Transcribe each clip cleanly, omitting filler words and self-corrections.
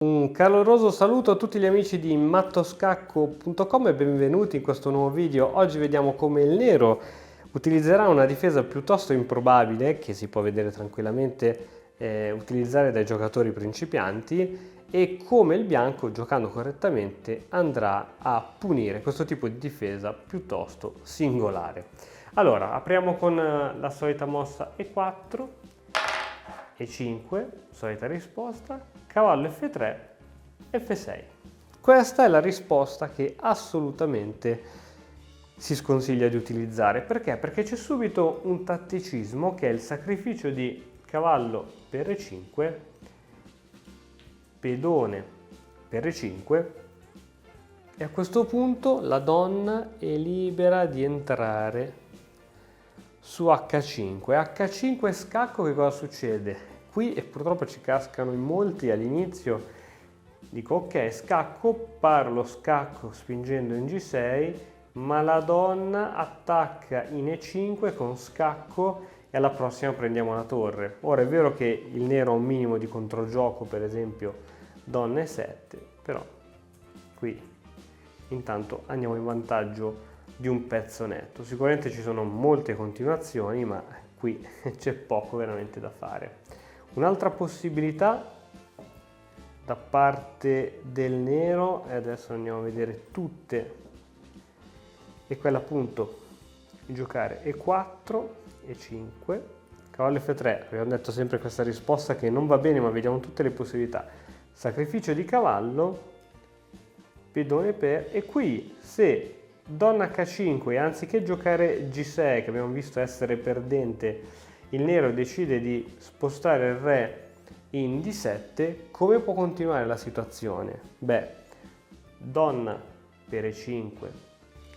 Un caloroso saluto a tutti gli amici di mattoscacco.com e benvenuti in questo nuovo video. Oggi vediamo come il nero utilizzerà una difesa piuttosto improbabile, che si può vedere tranquillamente utilizzare dai giocatori principianti, e come il bianco, giocando correttamente, andrà a punire questo tipo di difesa piuttosto singolare. Allora, apriamo con la solita mossa E4, E5, solita risposta, cavallo F3, F6. Questa è la risposta che assolutamente si sconsiglia di utilizzare. Perché? Perché c'è subito un tatticismo che è il sacrificio di cavallo per E5, pedone per E5, e a questo punto la donna è libera di entrare su H5. H5 scacco, che cosa succede? Qui, e purtroppo ci cascano in molti all'inizio, dico ok, scacco, paro lo scacco spingendo in G6, ma la donna attacca in E5 con scacco e alla prossima prendiamo la torre. Ora è vero che il nero ha un minimo di controgioco, per esempio donna E7, però qui intanto andiamo in vantaggio di un pezzo netto. Sicuramente ci sono molte continuazioni, ma qui c'è poco veramente da fare. Un'altra possibilità da parte del nero, e adesso andiamo a vedere tutte, è quella appunto di giocare E4, E5, cavallo F3. Abbiamo detto sempre questa risposta che non va bene, ma vediamo tutte le possibilità. Sacrificio di cavallo, pedone per, e qui se donna H5, anziché giocare G6, che abbiamo visto essere perdente, il nero decide di spostare il re in D7, come può continuare la situazione? Beh, donna per E5,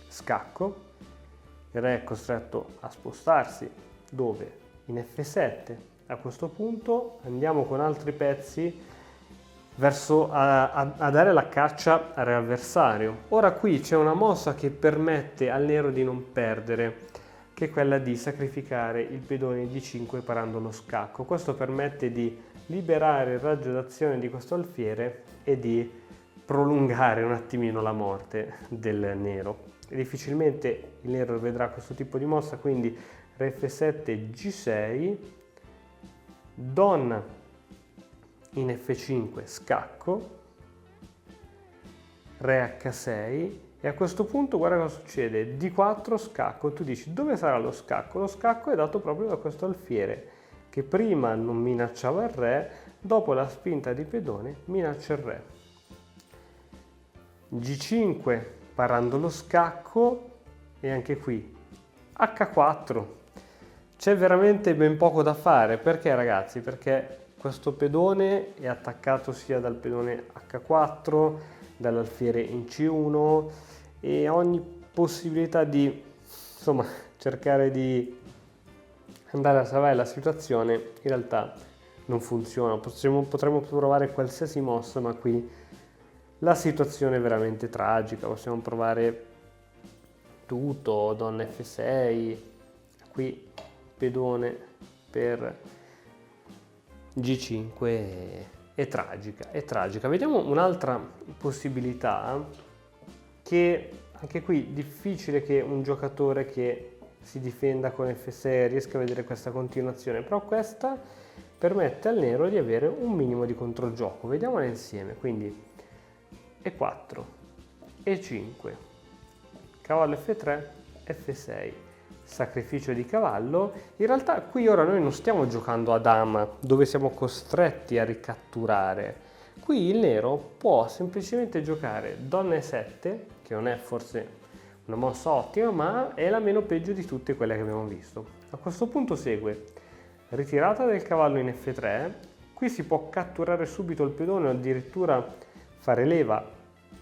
scacco, il re è costretto a spostarsi, dove? In F7. A questo punto andiamo con altri pezzi verso a dare la caccia al re avversario. Ora qui c'è una mossa che permette al nero di non perdere, che è quella di sacrificare il pedone D5 parando lo scacco. Questo permette di liberare il raggio d'azione di questo alfiere e di prolungare un attimino la morte del nero. E difficilmente il nero vedrà questo tipo di mossa, quindi re F7 G6, donna in F5 scacco, re H6, e a questo punto guarda cosa succede, D4 scacco. Tu dici dove sarà lo scacco? Lo scacco è dato proprio da questo alfiere che prima non minacciava il re, dopo la spinta di pedone minaccia il re. G5 parando lo scacco, e anche qui H4. C'è veramente ben poco da fare. Perché, ragazzi? Perché questo pedone è attaccato sia dal pedone H4, dall'alfiere in C1, e ogni possibilità di, insomma, cercare di andare a salvare la situazione in realtà non funziona. Potremmo provare qualsiasi mossa, ma qui la situazione è veramente tragica. Possiamo provare tutto, donna F6, qui pedone per G5, è tragica, è tragica. Vediamo un'altra possibilità, che anche qui difficile che un giocatore che si difenda con F6 riesca a vedere questa continuazione, però questa permette al nero di avere un minimo di controgioco. Vediamola insieme. Quindi E4, E5, cavallo F3, F6, sacrificio di cavallo. In realtà qui ora noi non stiamo giocando a dama, dove siamo costretti a ricatturare. Qui il nero può semplicemente giocare donna E7, che non è forse una mossa ottima, ma è la meno peggio di tutte quelle che abbiamo visto. A questo punto segue ritirata del cavallo in F3. Qui si può catturare subito il pedone o addirittura fare leva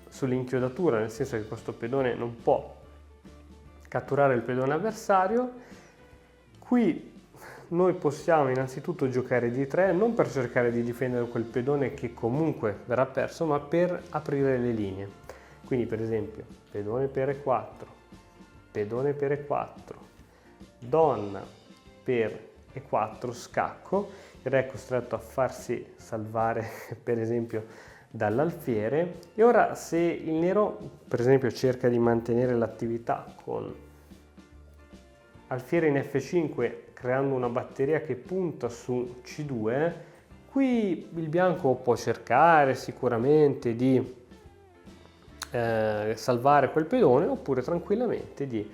sull'inchiodatura, nel senso che questo pedone non può catturare il pedone avversario. Qui noi possiamo innanzitutto giocare D3, non per cercare di difendere quel pedone che comunque verrà perso, ma per aprire le linee. Quindi per esempio pedone per E4, pedone per E4, donna per E4 scacco, il re è costretto a farsi salvare per esempio dall'alfiere. E ora, se il nero per esempio cerca di mantenere l'attività con alfiere in F5 creando una batteria che punta su C2, qui il bianco può cercare sicuramente di salvare quel pedone, oppure tranquillamente di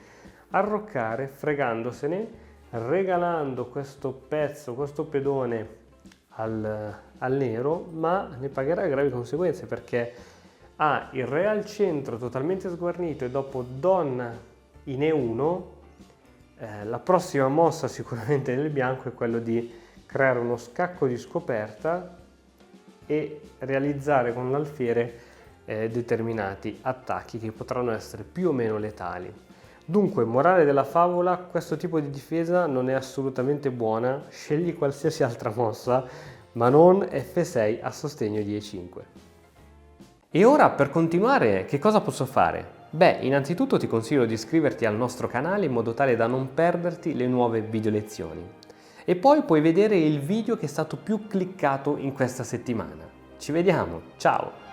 arroccare fregandosene, regalando questo pezzo, questo pedone al nero, ma ne pagherà gravi conseguenze, perché ha il re al centro totalmente sguarnito e dopo donna in E1. La prossima mossa sicuramente del bianco è quello di creare uno scacco di scoperta e realizzare con l'alfiere determinati attacchi che potranno essere più o meno letali. Dunque, morale della favola, questo tipo di difesa non è assolutamente buona, scegli qualsiasi altra mossa, ma non F6 a sostegno di E5. E ora, per continuare, che cosa posso fare? Beh, innanzitutto ti consiglio di iscriverti al nostro canale in modo tale da non perderti le nuove video lezioni. E poi puoi vedere il video che è stato più cliccato in questa settimana. Ci vediamo, ciao!